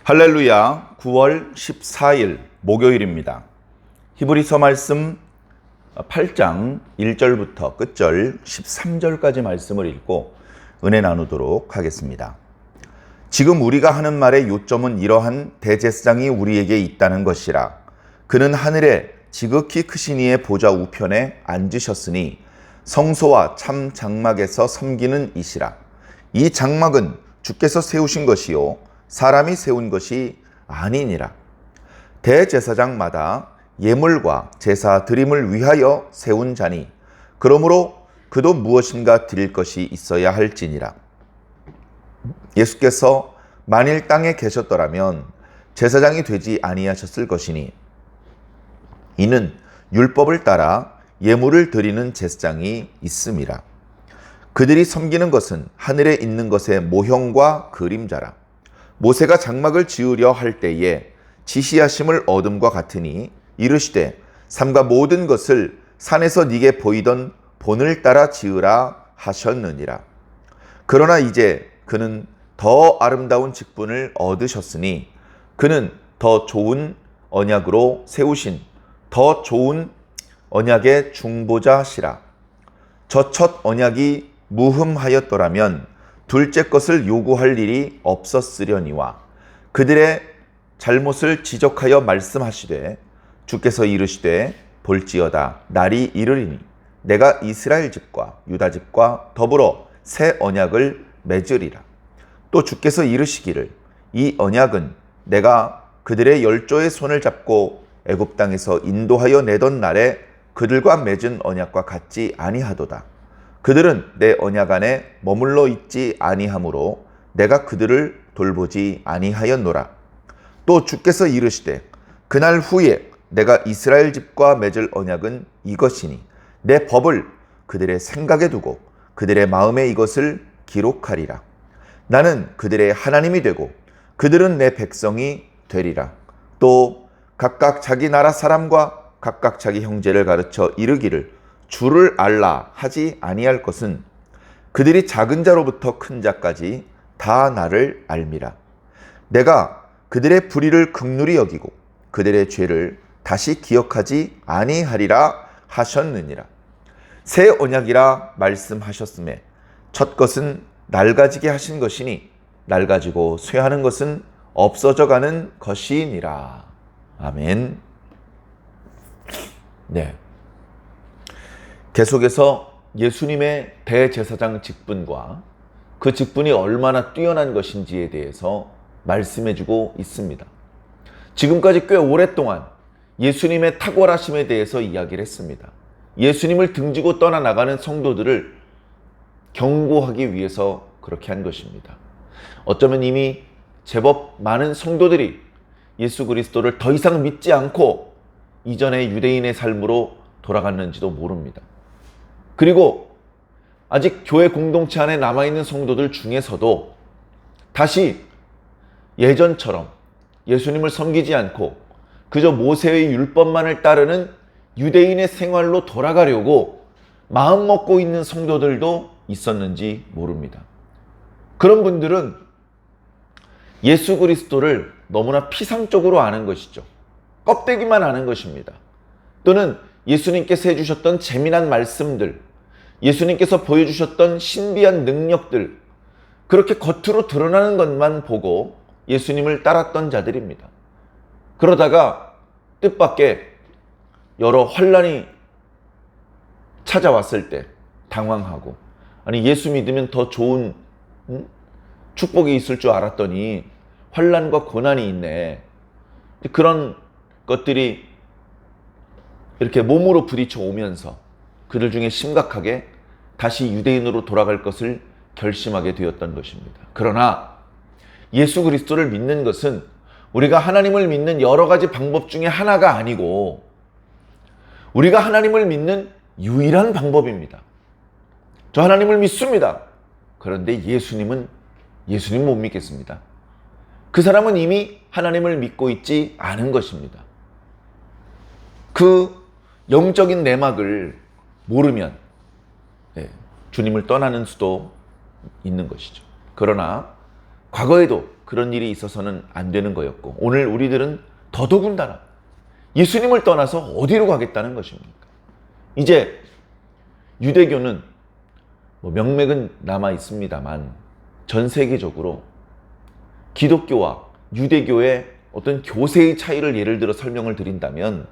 할렐루야. 9월 14일 목요일입니다. 히브리서 말씀 8장 1절부터 끝절 13절까지 말씀을 읽고 은혜 나누도록 하겠습니다. 지금 우리가 하는 말의 요점은 이러한 대제사장이 우리에게 있다는 것이라. 그는 하늘에 지극히 크신 이의 보좌 우편에 앉으셨으니 성소와 참 장막에서 섬기는 이시라. 이 장막은 주께서 세우신 것이요 사람이 세운 것이 아니니라. 대제사장마다 예물과 제사 드림을 위하여 세운 자니 그러므로 그도 무엇인가 드릴 것이 있어야 할지니라. 예수께서 만일 땅에 계셨더라면 제사장이 되지 아니하셨을 것이니 이는 율법을 따라 예물을 드리는 제사장이 있음이라. 그들이 섬기는 것은 하늘에 있는 것의 모형과 그림자라. 모세가 장막을 지으려 할 때에 지시하심을 얻음과 같으니 이르시되 삼가 모든 것을 산에서 네게 보이던 본을 따라 지으라 하셨느니라. 그러나 이제 그는 더 아름다운 직분을 얻으셨으니 그는 더 좋은 언약으로 세우신 더 좋은 언약의 중보자시라. 저 첫 언약이 무흠하였더라면 둘째 것을 요구할 일이 없었으려니와 그들의 잘못을 지적하여 말씀하시되 주께서 이르시되 볼지어다 날이 이르리니 내가 이스라엘 집과 유다 집과 더불어 새 언약을 맺으리라. 또 주께서 이르시기를 이 언약은 내가 그들의 열조의 손을 잡고 애굽 땅에서 인도하여 내던 날에 그들과 맺은 언약과 같지 아니하도다. 그들은 내 언약 안에 머물러 있지 아니하므로 내가 그들을 돌보지 아니하였노라. 또 주께서 이르시되 그날 후에 내가 이스라엘 집과 맺을 언약은 이것이니 내 법을 그들의 생각에 두고 그들의 마음에 이것을 기록하리라. 나는 그들의 하나님이 되고 그들은 내 백성이 되리라. 또 각각 자기 나라 사람과 각각 자기 형제를 가르쳐 이르기를 주를 알라 하지 아니할 것은 그들이 작은 자로부터 큰 자까지 다 나를 알미라. 내가 그들의 불의를 긍휼히 여기고 그들의 죄를 다시 기억하지 아니하리라 하셨느니라. 새 언약이라 말씀하셨음에 첫 것은 낡아지게 하신 것이니 낡아지고 쇠하는 것은 없어져 가는 것이니라. 아멘. 네. 계속해서 예수님의 대제사장 직분과 그 직분이 얼마나 뛰어난 것인지에 대해서 말씀해주고 있습니다. 지금까지 꽤 오랫동안 예수님의 탁월하심에 대해서 이야기를 했습니다. 예수님을 등지고 떠나나가는 성도들을 경고하기 위해서 그렇게 한 것입니다. 어쩌면 이미 제법 많은 성도들이 예수 그리스도를 더 이상 믿지 않고 이전의 유대인의 삶으로 돌아갔는지도 모릅니다. 그리고 아직 교회 공동체 안에 남아있는 성도들 중에서도 다시 예전처럼 예수님을 섬기지 않고 그저 모세의 율법만을 따르는 유대인의 생활로 돌아가려고 마음 먹고 있는 성도들도 있었는지 모릅니다. 그런 분들은 예수 그리스도를 너무나 피상적으로 아는 것이죠. 껍데기만 아는 것입니다. 또는 예수님께서 해주셨던 재미난 말씀들, 예수님께서 보여주셨던 신비한 능력들, 그렇게 겉으로 드러나는 것만 보고 예수님을 따랐던 자들입니다. 그러다가 뜻밖의 여러 환난이 찾아왔을 때 당황하고, 아니 예수 믿으면 더 좋은 축복이 있을 줄 알았더니 환난과 고난이 있네. 그런 것들이 이렇게 몸으로 부딪혀 오면서 그들 중에 심각하게 다시 유대인으로 돌아갈 것을 결심하게 되었던 것입니다. 그러나 예수 그리스도를 믿는 것은 우리가 하나님을 믿는 여러 가지 방법 중에 하나가 아니고 우리가 하나님을 믿는 유일한 방법입니다. 저 하나님을 믿습니다. 그런데 예수님 못 믿겠습니다. 그 사람은 이미 하나님을 믿고 있지 않은 것입니다. 그 영적인 내막을 모르면 주님을 떠나는 수도 있는 것이죠. 그러나 과거에도 그런 일이 있어서는 안 되는 거였고, 오늘 우리들은 더더군다나 예수님을 떠나서 어디로 가겠다는 것입니까? 이제 유대교는 명맥은 남아 있습니다만 전 세계적으로 기독교와 유대교의 어떤 교세의 차이를 예를 들어 설명을 드린다면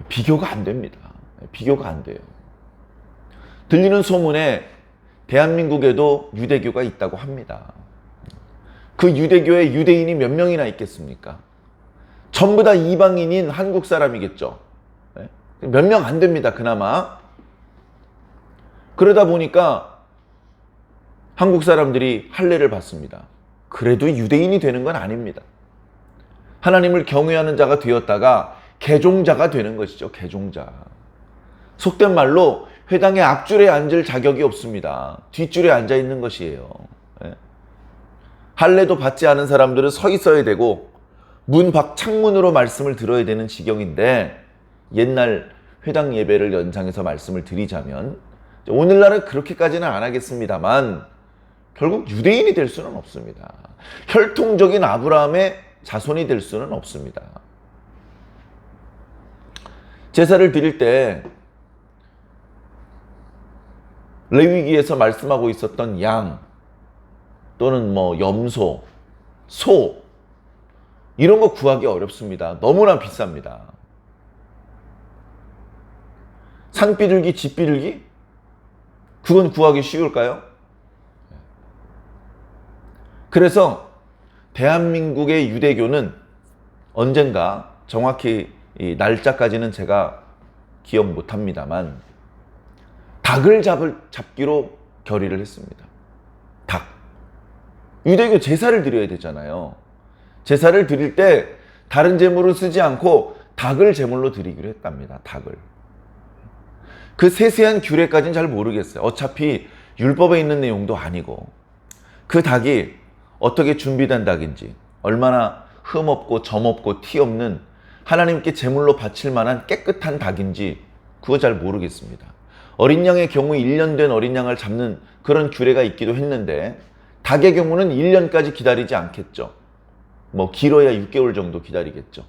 비교가 안 됩니다. 비교가 안 돼요. 들리는 소문에 대한민국에도 유대교가 있다고 합니다. 그 유대교에 유대인이 몇 명이나 있겠습니까? 전부 다 이방인인 한국 사람이겠죠. 몇 명 안 됩니다, 그나마. 그러다 보니까 한국 사람들이 할례를 받습니다. 그래도 유대인이 되는 건 아닙니다. 하나님을 경외하는 자가 되었다가 개종자가 되는 것이죠, 개종자. 속된 말로 회당의 앞줄에 앉을 자격이 없습니다. 뒷줄에 앉아 있는 것이에요. 할례도 받지 않은 사람들은 서 있어야 되고 문 밖 창문으로 말씀을 들어야 되는 지경인데, 옛날 회당 예배를 연상해서 말씀을 드리자면 오늘날은 그렇게까지는 안 하겠습니다만 결국 유대인이 될 수는 없습니다. 혈통적인 아브라함의 자손이 될 수는 없습니다. 제사를 드릴 때 레위기에서 말씀하고 있었던 양 또는 염소, 소 이런 거 구하기 어렵습니다. 너무나 비쌉니다. 산비둘기, 집비둘기? 그건 구하기 쉬울까요? 그래서 대한민국의 유대교는 언젠가, 정확히 이 날짜까지는 제가 기억 못합니다만, 닭을 잡기로 결의를 했습니다. 닭. 유대교 제사를 드려야 되잖아요. 제사를 드릴 때 다른 제물을 쓰지 않고 닭을 제물로 드리기로 했답니다. 닭을. 그 세세한 규례까지는 잘 모르겠어요. 어차피 율법에 있는 내용도 아니고, 그 닭이 어떻게 준비된 닭인지, 얼마나 흠 없고 점 없고 티 없는 하나님께 제물로 바칠 만한 깨끗한 닭인지 그거 잘 모르겠습니다. 어린 양의 경우 1년 된 어린 양을 잡는 그런 규례가 있기도 했는데, 닭의 경우는 1년까지 기다리지 않겠죠. 길어야 6개월 정도 기다리겠죠.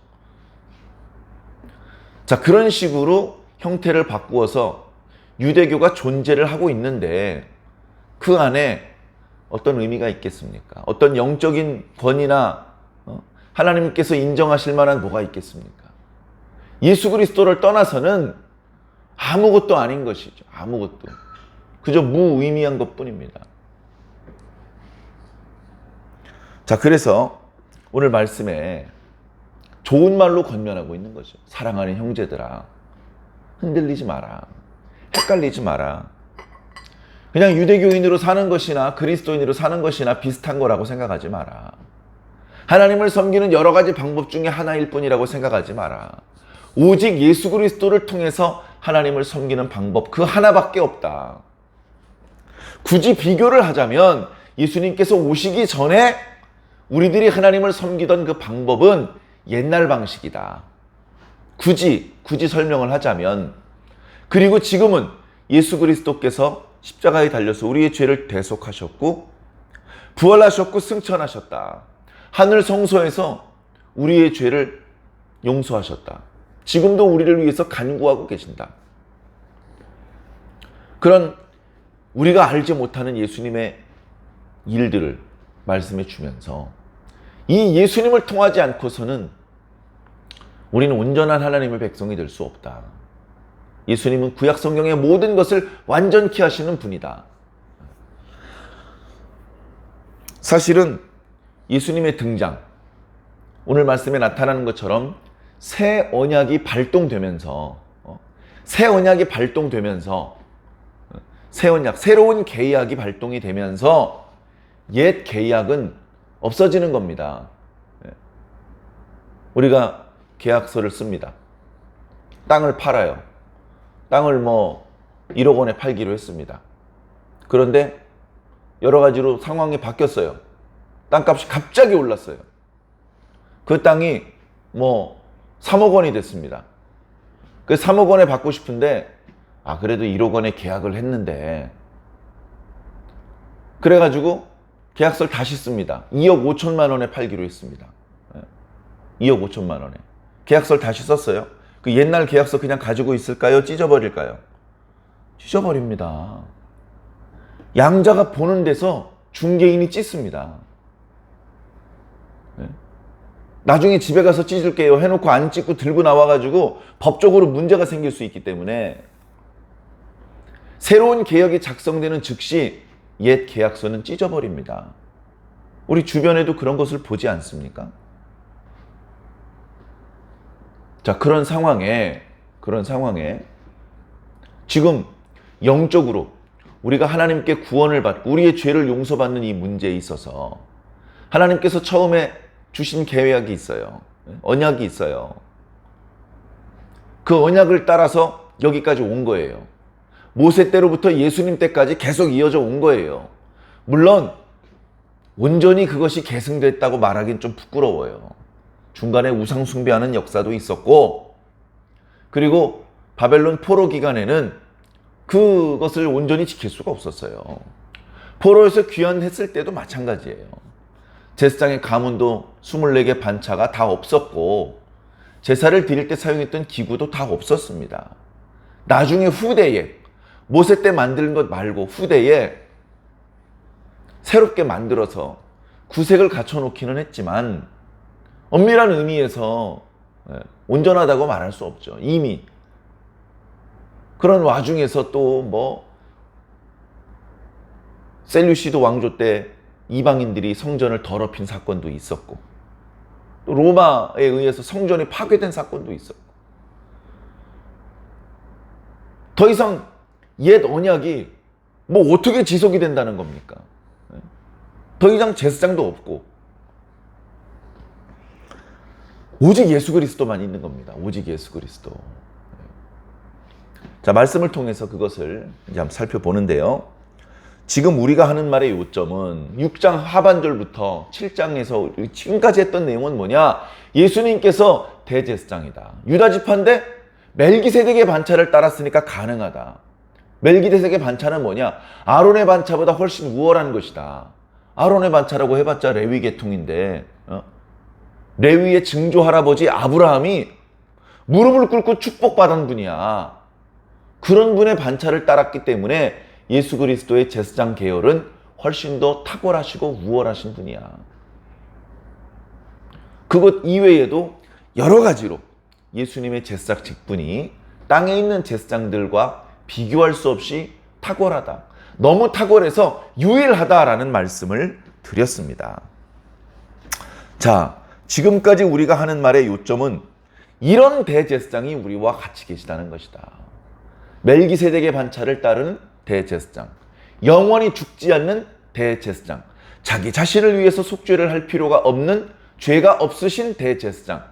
자, 그런 식으로 형태를 바꾸어서 유대교가 존재를 하고 있는데, 그 안에 어떤 의미가 있겠습니까? 어떤 영적인 권위나 하나님께서 인정하실 만한 뭐가 있겠습니까? 예수 그리스도를 떠나서는 아무것도 아닌 것이죠. 아무것도. 그저 무의미한 것뿐입니다. 자, 그래서 오늘 말씀에 좋은 말로 권면하고 있는 거죠. 사랑하는 형제들아, 흔들리지 마라. 헷갈리지 마라. 그냥 유대교인으로 사는 것이나 그리스도인으로 사는 것이나 비슷한 거라고 생각하지 마라. 하나님을 섬기는 여러 가지 방법 중에 하나일 뿐이라고 생각하지 마라. 오직 예수 그리스도를 통해서 하나님을 섬기는 방법 그 하나밖에 없다. 굳이 비교를 하자면 예수님께서 오시기 전에 우리들이 하나님을 섬기던 그 방법은 옛날 방식이다. 굳이 설명을 하자면, 그리고 지금은 예수 그리스도께서 십자가에 달려서 우리의 죄를 대속하셨고 부활하셨고 승천하셨다. 하늘 성소에서 우리의 죄를 용서하셨다. 지금도 우리를 위해서 간구하고 계신다. 그런 우리가 알지 못하는 예수님의 일들을 말씀해 주면서, 이 예수님을 통하지 않고서는 우리는 온전한 하나님의 백성이 될 수 없다. 예수님은 구약 성경의 모든 것을 완전케 하시는 분이다. 사실은 예수님의 등장, 오늘 말씀에 나타나는 것처럼 새 언약이 발동되면서 새 언약, 새로운 계약이 발동이 되면서 옛 계약은 없어지는 겁니다. 우리가 계약서를 씁니다. 땅을 팔아요. 땅을 1억 원에 팔기로 했습니다. 그런데 여러 가지로 상황이 바뀌었어요. 땅값이 갑자기 올랐어요. 그 땅이 3억 원이 됐습니다. 그 3억 원에 받고 싶은데, 그래도 1억 원에 계약을 했는데, 그래가지고 계약서를 다시 씁니다. 2억 5천만 원에 팔기로 했습니다. 2억 5천만 원에. 계약서를 다시 썼어요. 그 옛날 계약서 그냥 가지고 있을까요? 찢어버릴까요? 찢어버립니다. 양자가 보는 데서 중개인이 찢습니다. 나중에 집에 가서 찢을게요 해놓고 안 찢고 들고 나와가지고 법적으로 문제가 생길 수 있기 때문에 새로운 계약이 작성되는 즉시 옛 계약서는 찢어버립니다. 우리 주변에도 그런 것을 보지 않습니까? 자, 그런 상황에 지금 영적으로 우리가 하나님께 구원을 받고 우리의 죄를 용서받는 이 문제에 있어서 하나님께서 처음에 주신 계약이 있어요. 언약이 있어요. 그 언약을 따라서 여기까지 온 거예요. 모세 때로부터 예수님 때까지 계속 이어져 온 거예요. 물론 온전히 그것이 계승됐다고 말하기는 좀 부끄러워요. 중간에 우상 숭배하는 역사도 있었고, 그리고 바벨론 포로 기간에는 그것을 온전히 지킬 수가 없었어요. 포로에서 귀환했을 때도 마찬가지예요. 제사장의 가문도 24개 반차가 다 없었고 제사를 드릴 때 사용했던 기구도 다 없었습니다. 나중에 후대에 모세 때 만든 것 말고 후대에 새롭게 만들어서 구색을 갖춰놓기는 했지만 엄밀한 의미에서 온전하다고 말할 수 없죠. 이미 그런 와중에서 또 뭐 셀류시드 왕조 때 이방인들이 성전을 더럽힌 사건도 있었고 또 로마에 의해서 성전이 파괴된 사건도 있었고 더 이상 옛 언약이 뭐 어떻게 지속이 된다는 겁니까? 더 이상 제사장도 없고 오직 예수 그리스도만 있는 겁니다. 오직 예수 그리스도. 자, 말씀을 통해서 그것을 이제 한번 살펴보는데요. 지금 우리가 하는 말의 요점은 6장 하반절부터 7장에서 지금까지 했던 내용은 뭐냐? 예수님께서 대제사장이다. 유다 지파인데 멜기세덱의 반차를 따랐으니까 가능하다. 멜기세덱의 반차는 뭐냐? 아론의 반차보다 훨씬 우월한 것이다. 아론의 반차라고 해봤자 레위 계통인데 레위의 증조 할아버지 아브라함이 무릎을 꿇고 축복받은 분이야. 그런 분의 반차를 따랐기 때문에 예수 그리스도의 제사장 계열은 훨씬 더 탁월하시고 우월하신 분이야. 그것 이외에도 여러 가지로 예수님의 제사장 직분이 땅에 있는 제사장들과 비교할 수 없이 탁월하다. 너무 탁월해서 유일하다라는 말씀을 드렸습니다. 자, 지금까지 우리가 하는 말의 요점은 이런 대제사장이 우리와 같이 계시다는 것이다. 멜기세덱의 반차를 따르는 대제사장, 영원히 죽지 않는 대제사장, 자기 자신을 위해서 속죄를 할 필요가 없는 죄가 없으신 대제사장,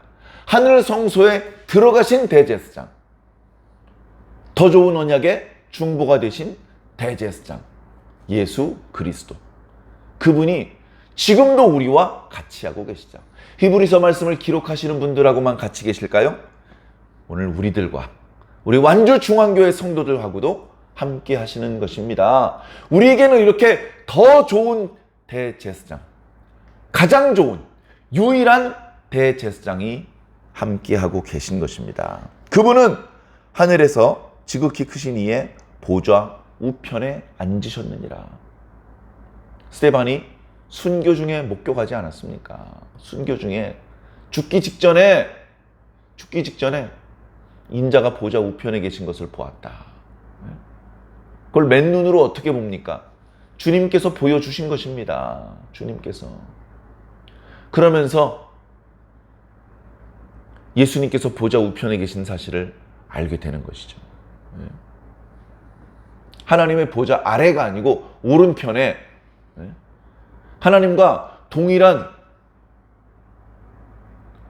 하늘 성소에 들어가신 대제사장, 더 좋은 언약의 중보가 되신 대제사장, 예수 그리스도. 그분이 지금도 우리와 같이 하고 계시죠. 히브리서 말씀을 기록하시는 분들하고만 같이 계실까요? 오늘 우리들과 우리 완주 중앙교회 성도들하고도 함께 하시는 것입니다. 우리에게는 이렇게 더 좋은 대제사장, 가장 좋은 유일한 대제사장이 함께하고 계신 것입니다. 그분은 하늘에서 지극히 크신 이의 보좌 우편에 앉으셨느니라. 스데반이 순교 중에 목격하지 않았습니까? 순교 중에 죽기 직전에 인자가 보좌 우편에 계신 것을 보았다. 그걸 맨눈으로 어떻게 봅니까? 주님께서 보여주신 것입니다. 주님께서. 그러면서 예수님께서 보좌 우편에 계신 사실을 알게 되는 것이죠. 하나님의 보좌 아래가 아니고 오른편에 하나님과 동일한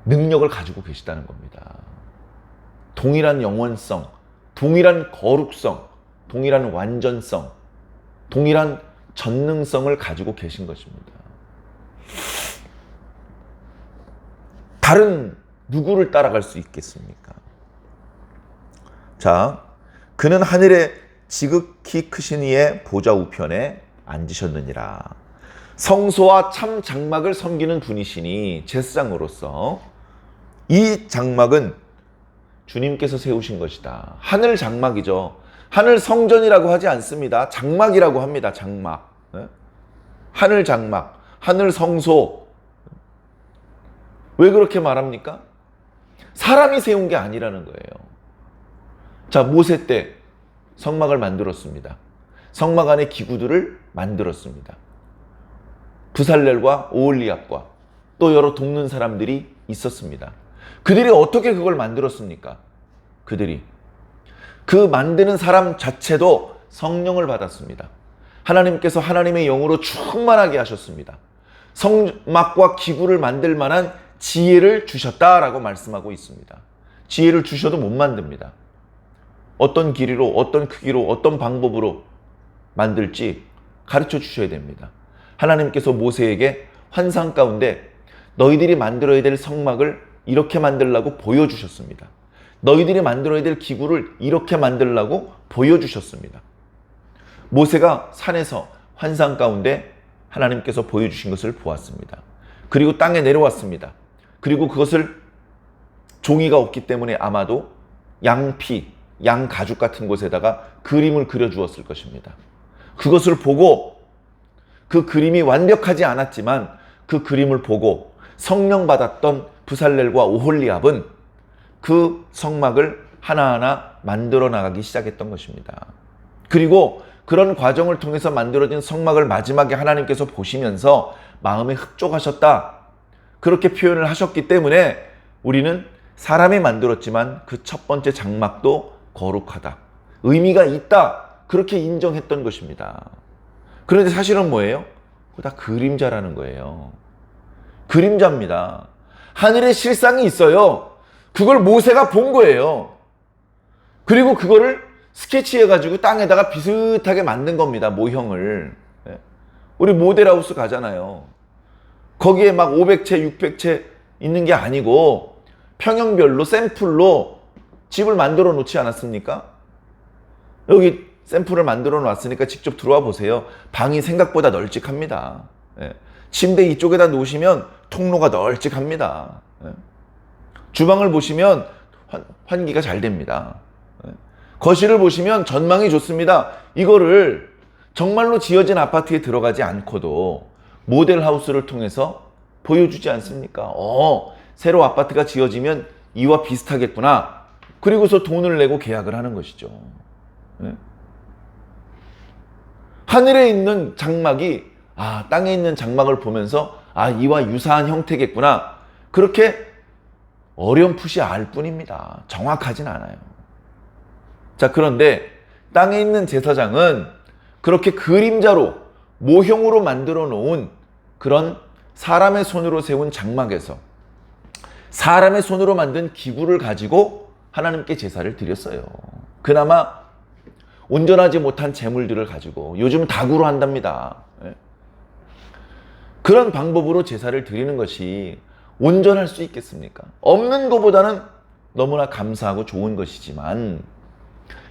능력을 가지고 계시다는 겁니다. 동일한 영원성, 동일한 거룩성, 동일한 완전성, 동일한 전능성을 가지고 계신 것입니다. 다른 누구를 따라갈 수 있겠습니까? 자, 그는 하늘에 지극히 크신 이의 보좌 우편에 앉으셨느니라. 성소와 참 장막을 섬기는 분이시니 제사장으로서 이 장막은 주님께서 세우신 것이다. 하늘 장막이죠. 하늘 성전이라고 하지 않습니다. 장막이라고 합니다. 장막. 하늘 장막, 하늘 성소. 왜 그렇게 말합니까? 사람이 세운 게 아니라는 거예요. 자, 모세 때 성막을 만들었습니다. 성막 안에 기구들을 만들었습니다. 부살렐과 오홀리압과 또 여러 돕는 사람들이 있었습니다. 그들이 어떻게 그걸 만들었습니까? 그들이 그 만드는 사람 자체도 성령을 받았습니다. 하나님께서 하나님의 영으로 충만하게 하셨습니다. 성막과 기구를 만들 만한 지혜를 주셨다라고 말씀하고 있습니다. 지혜를 주셔도 못 만듭니다. 어떤 길이로, 어떤 크기로, 어떤 방법으로 만들지 가르쳐 주셔야 됩니다. 하나님께서 모세에게 환상 가운데 너희들이 만들어야 될 성막을 이렇게 만들라고 보여주셨습니다. 너희들이 만들어야 될 기구를 이렇게 만들라고 보여주셨습니다. 모세가 산에서 환상 가운데 하나님께서 보여주신 것을 보았습니다. 그리고 땅에 내려왔습니다. 그리고 그것을 종이가 없기 때문에 아마도 양피, 양 가죽 같은 곳에다가 그림을 그려주었을 것입니다. 그것을 보고 그 그림이 완벽하지 않았지만 그 그림을 보고 성령 받았던 부살렐과 오홀리압은 그 성막을 하나하나 만들어 나가기 시작했던 것입니다. 그리고 그런 과정을 통해서 만들어진 성막을 마지막에 하나님께서 보시면서 마음에 흡족하셨다. 그렇게 표현을 하셨기 때문에 우리는 사람이 만들었지만 그 첫 번째 장막도 거룩하다. 의미가 있다. 그렇게 인정했던 것입니다. 그런데 사실은 뭐예요? 그거 다 그림자라는 거예요. 그림자입니다. 하늘에 실상이 있어요. 그걸 모세가 본 거예요. 그리고 그거를 스케치해가지고 땅에다가 비슷하게 만든 겁니다. 모형을. 우리 모델하우스 가잖아요. 거기에 막 500채, 600채 있는 게 아니고 평형별로 샘플로 집을 만들어 놓지 않았습니까? 여기 샘플을 만들어 놨으니까 직접 들어와 보세요. 방이 생각보다 널찍합니다. 침대 이쪽에다 놓으시면 통로가 널찍합니다. 주방을 보시면 환기가 잘 됩니다. 거실을 보시면 전망이 좋습니다. 이거를 정말로 지어진 아파트에 들어가지 않고도 모델하우스를 통해서 보여주지 않습니까? 새로 아파트가 지어지면 이와 비슷하겠구나. 그리고서 돈을 내고 계약을 하는 것이죠. 하늘에 있는 장막이 땅에 있는 장막을 보면서 이와 유사한 형태겠구나. 그렇게 어렴풋이 알 뿐입니다. 정확하진 않아요. 자, 그런데 땅에 있는 제사장은 그렇게 그림자로 모형으로 만들어 놓은 그런 사람의 손으로 세운 장막에서 사람의 손으로 만든 기구를 가지고 하나님께 제사를 드렸어요. 그나마 온전하지 못한 제물들을 가지고 요즘 닭으로 한답니다. 그런 방법으로 제사를 드리는 것이 온전할 수 있겠습니까? 없는 것보다는 너무나 감사하고 좋은 것이지만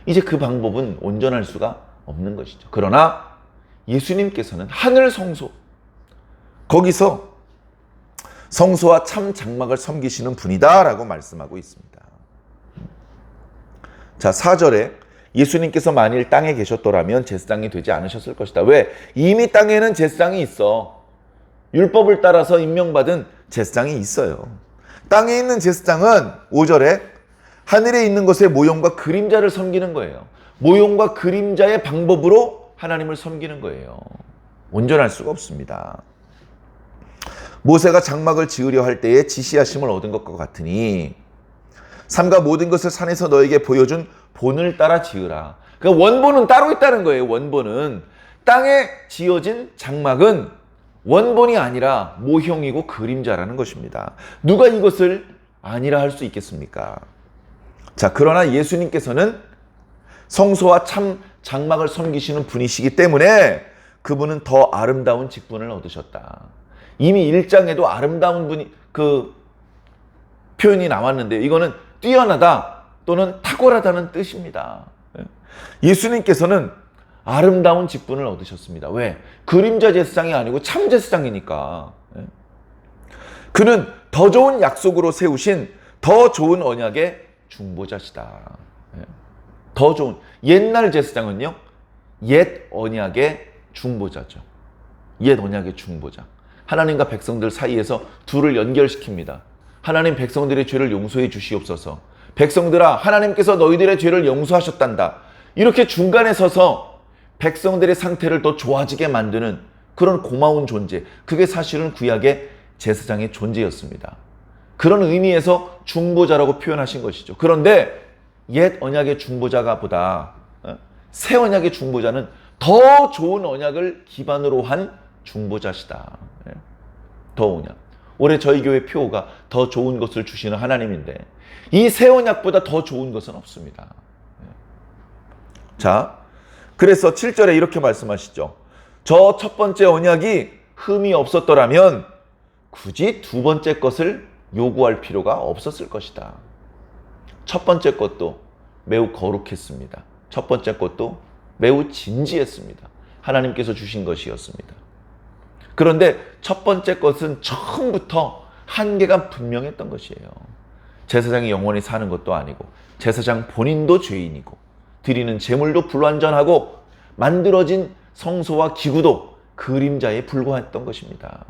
이제 그 방법은 온전할 수가 없는 것이죠. 그러나 예수님께서는 하늘 성소, 거기서 성소와 참 장막을 섬기시는 분이다 라고 말씀하고 있습니다. 자, 4절에 예수님께서 만일 땅에 계셨더라면 제사장이 되지 않으셨을 것이다. 왜? 이미 땅에는 제사장이 있어. 율법을 따라서 임명받은 제사장이 있어요. 땅에 있는 제사장은 5절에 하늘에 있는 것의 모형과 그림자를 섬기는 거예요. 모형과 그림자의 방법으로 하나님을 섬기는 거예요. 온전할 수가 없습니다. 모세가 장막을 지으려 할 때에 지시하심을 얻은 것과 같으니 삼가 모든 것을 산에서 너에게 보여준 본을 따라 지으라. 그러니까 원본은 따로 있다는 거예요. 원본은. 땅에 지어진 장막은 원본이 아니라 모형이고 그림자라는 것입니다. 누가 이것을 아니라 할 수 있겠습니까? 자, 그러나 예수님께서는 성소와 참 장막을 섬기시는 분이시기 때문에 그분은 더 아름다운 직분을 얻으셨다. 이미 1장에도 아름다운 분이 그 표현이 나왔는데 이거는 뛰어나다 또는 탁월하다는 뜻입니다. 예수님께서는 아름다운 직분을 얻으셨습니다. 왜? 그림자 제사장이 아니고 참 제사장이니까. 그는 더 좋은 약속으로 세우신 더 좋은 언약의 중보자시다. 더 좋은, 옛날 제사장은요, 옛 언약의 중보자죠. 옛 언약의 중보자. 하나님과 백성들 사이에서 둘을 연결시킵니다. 하나님, 백성들의 죄를 용서해 주시옵소서. 백성들아, 하나님께서 너희들의 죄를 용서하셨단다. 이렇게 중간에 서서 백성들의 상태를 더 좋아지게 만드는 그런 고마운 존재. 그게 사실은 구약의 제사장의 존재였습니다. 그런 의미에서 중보자라고 표현하신 것이죠. 그런데 옛 언약의 중보자가 보다 새 언약의 중보자는 더 좋은 언약을 기반으로 한 중보자시다. 더 언약. 올해 저희 교회 표어가 더 좋은 것을 주시는 하나님인데 이 새 언약보다 더 좋은 것은 없습니다. 자, 그래서 7절에 이렇게 말씀하시죠. 저 첫 번째 언약이 흠이 없었더라면 굳이 두 번째 것을 요구할 필요가 없었을 것이다. 첫 번째 것도 매우 거룩했습니다. 첫 번째 것도 매우 진지했습니다. 하나님께서 주신 것이었습니다. 그런데 첫 번째 것은 처음부터 한계가 분명했던 것이에요. 제사장이 영원히 사는 것도 아니고 제사장 본인도 죄인이고 드리는 제물도 불완전하고 만들어진 성소와 기구도 그림자에 불과했던 것입니다.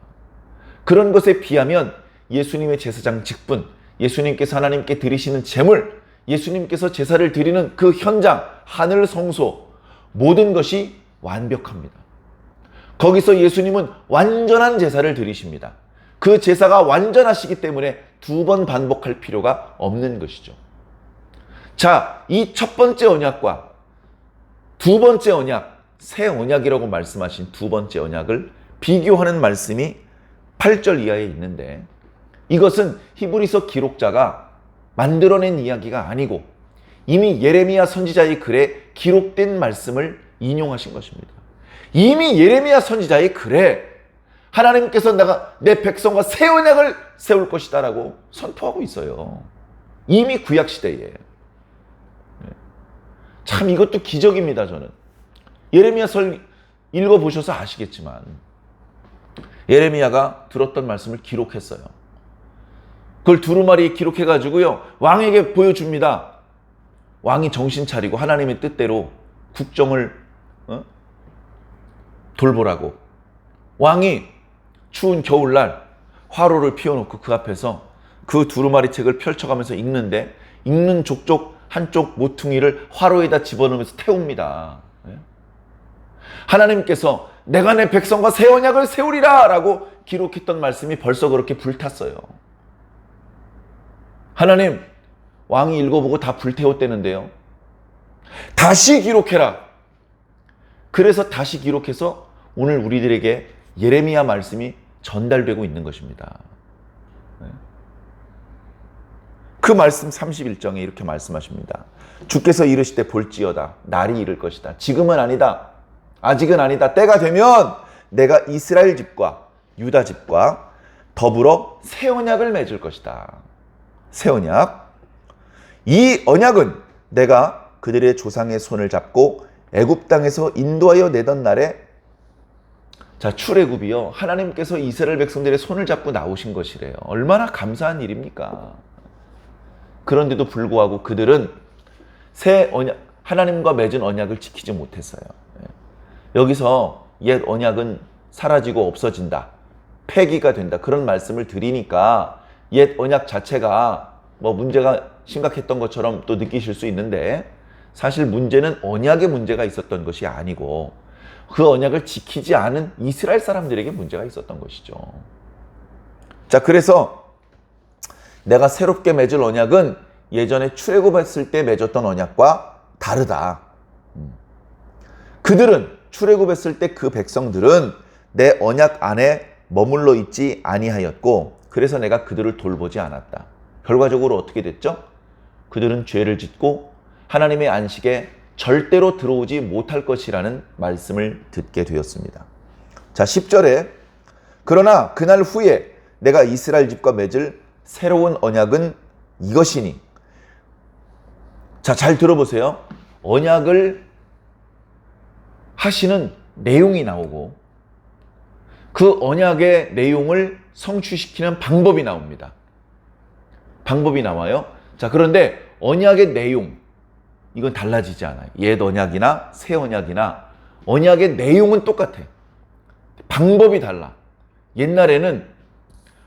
그런 것에 비하면 예수님의 제사장 직분, 예수님께서 하나님께 드리시는 제물, 예수님께서 제사를 드리는 그 현장, 하늘 성소, 모든 것이 완벽합니다. 거기서 예수님은 완전한 제사를 드리십니다. 그 제사가 완전하시기 때문에 두 번 반복할 필요가 없는 것이죠. 자, 이 첫 번째 언약과 두 번째 언약, 새 언약이라고 말씀하신 두 번째 언약을 비교하는 말씀이 8절 이하에 있는데 이것은 히브리서 기록자가 만들어낸 이야기가 아니고 이미 예레미야 선지자의 글에 기록된 말씀을 인용하신 것입니다. 이미 예레미야 선지자의 글에 하나님께서 내가 내 백성과 새 언약을 세울 것이다 라고 선포하고 있어요. 이미 구약 시대에. 참 이것도 기적입니다. 저는 예레미야서를 읽어보셔서 아시겠지만 예레미야가 들었던 말씀을 기록했어요. 그걸 두루마리에 기록해가지고요 왕에게 보여줍니다. 왕이 정신 차리고 하나님의 뜻대로 국정을 돌보라고. 왕이 추운 겨울날 화로를 피워놓고 그 앞에서 그 두루마리 책을 펼쳐가면서 읽는데 읽는 족족 한쪽 모퉁이를 화로에다 집어넣으면서 태웁니다. 하나님께서 내가 내 백성과 새 언약을 세우리라 라고 기록했던 말씀이 벌써 그렇게 불탔어요. 하나님, 왕이 읽어보고 다 불태웠대는데요. 다시 기록해라. 그래서 다시 기록해서 오늘 우리들에게 예레미야 말씀이 전달되고 있는 것입니다. 그 말씀 31장에 이렇게 말씀하십니다. 주께서 이르시되 볼지어다 날이 이를 것이다. 지금은 아니다. 아직은 아니다. 때가 되면 내가 이스라엘 집과 유다 집과 더불어 새 언약을 맺을 것이다. 새 언약. 이 언약은 내가 그들의 조상의 손을 잡고 애굽 땅에서 인도하여 내던 날에, 자, 출애굽이요, 하나님께서 이스라엘 백성들의 손을 잡고 나오신 것이래요. 얼마나 감사한 일입니까? 그런데도 불구하고 그들은 새 언약, 하나님과 맺은 언약을 지키지 못했어요. 여기서 옛 언약은 사라지고 없어진다, 폐기가 된다, 그런 말씀을 드리니까 옛 언약 자체가 뭐 문제가 심각했던 것처럼 또 느끼실 수 있는데, 사실 문제는 언약의 문제가 있었던 것이 아니고 그 언약을 지키지 않은 이스라엘 사람들에게 문제가 있었던 것이죠. 자, 그래서 내가 새롭게 맺을 언약은 예전에 출애굽했을 때 맺었던 언약과 다르다. 그들은 출애굽했을 때 그 백성들은 내 언약 안에 머물러 있지 아니하였고, 그래서 내가 그들을 돌보지 않았다. 결과적으로 어떻게 됐죠? 그들은 죄를 짓고 하나님의 안식에 절대로 들어오지 못할 것이라는 말씀을 듣게 되었습니다. 자, 10절에 그러나 그날 후에 내가 이스라엘 집과 맺을 새로운 언약은 이것이니. 자, 잘 들어보세요. 언약을 하시는 내용이 나오고 그 언약의 내용을 성취시키는 방법이 나옵니다. 방법이 나와요. 자, 그런데 언약의 내용, 이건 달라지지 않아요. 옛 언약이나 새 언약이나 언약의 내용은 똑같아요. 방법이 달라. 옛날에는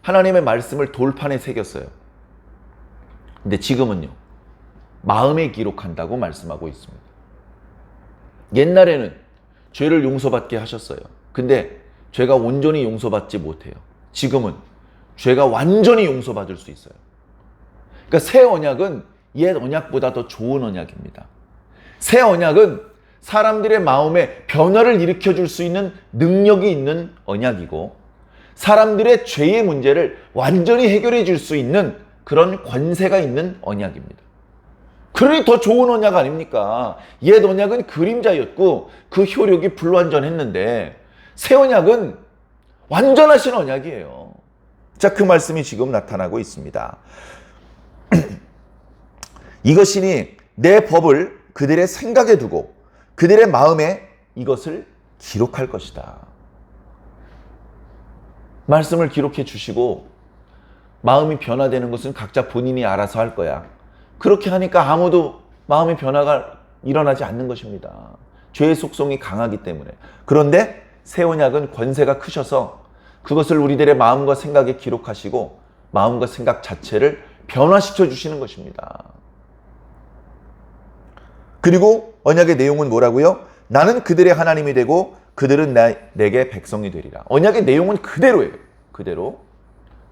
하나님의 말씀을 돌판에 새겼어요. 근데 지금은요, 마음에 기록한다고 말씀하고 있습니다. 옛날에는 죄를 용서받게 하셨어요. 근데 죄가 온전히 용서받지 못해요. 지금은 죄가 완전히 용서받을 수 있어요. 그러니까 새 언약은 옛 언약보다 더 좋은 언약입니다. 새 언약은 사람들의 마음에 변화를 일으켜줄 수 있는 능력이 있는 언약이고 사람들의 죄의 문제를 완전히 해결해 줄 수 있는 그런 권세가 있는 언약입니다. 그러니 더 좋은 언약 아닙니까? 옛 언약은 그림자였고 그 효력이 불완전했는데 새 언약은 완전하신 언약이에요. 자, 그 말씀이 지금 나타나고 있습니다. 이것이니 내 법을 그들의 생각에 두고 그들의 마음에 이것을 기록할 것이다. 말씀을 기록해 주시고 마음이 변화되는 것은 각자 본인이 알아서 할 거야. 그렇게 하니까 아무도 마음의 변화가 일어나지 않는 것입니다. 죄의 속성이 강하기 때문에. 그런데 새 언약은 권세가 크셔서 그것을 우리들의 마음과 생각에 기록하시고 마음과 생각 자체를 변화시켜 주시는 것입니다. 그리고 언약의 내용은 뭐라고요? 나는 그들의 하나님이 되고 그들은 내게 백성이 되리라. 언약의 내용은 그대로예요. 그대로.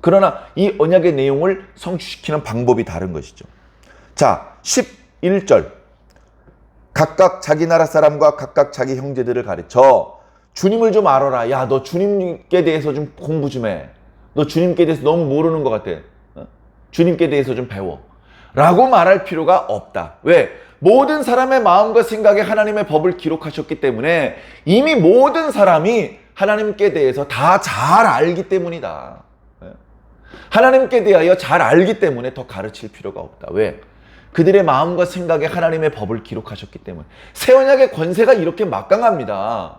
그러나 이 언약의 내용을 성취시키는 방법이 다른 것이죠. 자, 11절. 각각 자기 나라 사람과 각각 자기 형제들을 가르쳐 주님을 좀 알아라. 야, 너 주님께 대해서 좀 공부 좀 해. 너 주님께 대해서 너무 모르는 것 같아. 주님께 대해서 좀 배워. 라고 말할 필요가 없다. 왜? 모든 사람의 마음과 생각에 하나님의 법을 기록하셨기 때문에 이미 모든 사람이 하나님께 대해서 다 잘 알기 때문이다. 하나님께 대하여 잘 알기 때문에 더 가르칠 필요가 없다. 왜? 그들의 마음과 생각에 하나님의 법을 기록하셨기 때문에. 새 언약의 권세가 이렇게 막강합니다.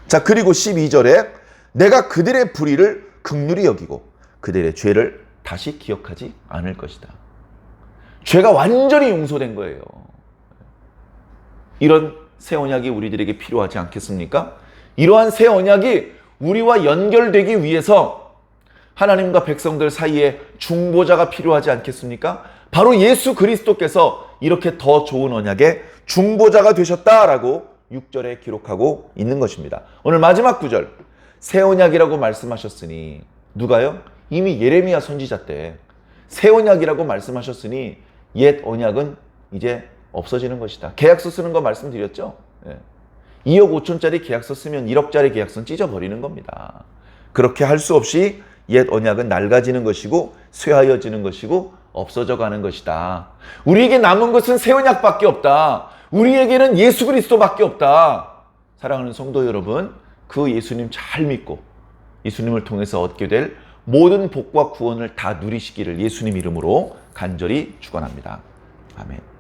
자, 그리고 12절에 내가 그들의 불의를 긍휼히 여기고 그들의 죄를 다시 기억하지 않을 것이다. 죄가 완전히 용서된 거예요. 이런 새 언약이 우리들에게 필요하지 않겠습니까? 이러한 새 언약이 우리와 연결되기 위해서 하나님과 백성들 사이에 중보자가 필요하지 않겠습니까? 바로 예수 그리스도께서 이렇게 더 좋은 언약의 중보자가 되셨다라고 6절에 기록하고 있는 것입니다. 오늘 마지막 구절. 새 언약이라고 말씀하셨으니 누가요? 이미 예레미야 선지자 때 새 언약이라고 말씀하셨으니 옛 언약은 이제 없어지는 것이다. 계약서 쓰는 거 말씀드렸죠? 2억 5천짜리 계약서 쓰면 1억짜리 계약서는 찢어버리는 겁니다. 그렇게 할 수 없이 옛 언약은 낡아지는 것이고 쇠하여지는 것이고 없어져 가는 것이다. 우리에게 남은 것은 새 언약밖에 없다. 우리에게는 예수 그리스도밖에 없다. 사랑하는 성도 여러분, 그 예수님 잘 믿고 예수님을 통해서 얻게 될 모든 복과 구원을 다 누리시기를 예수님 이름으로 간절히 축원합니다. 아멘.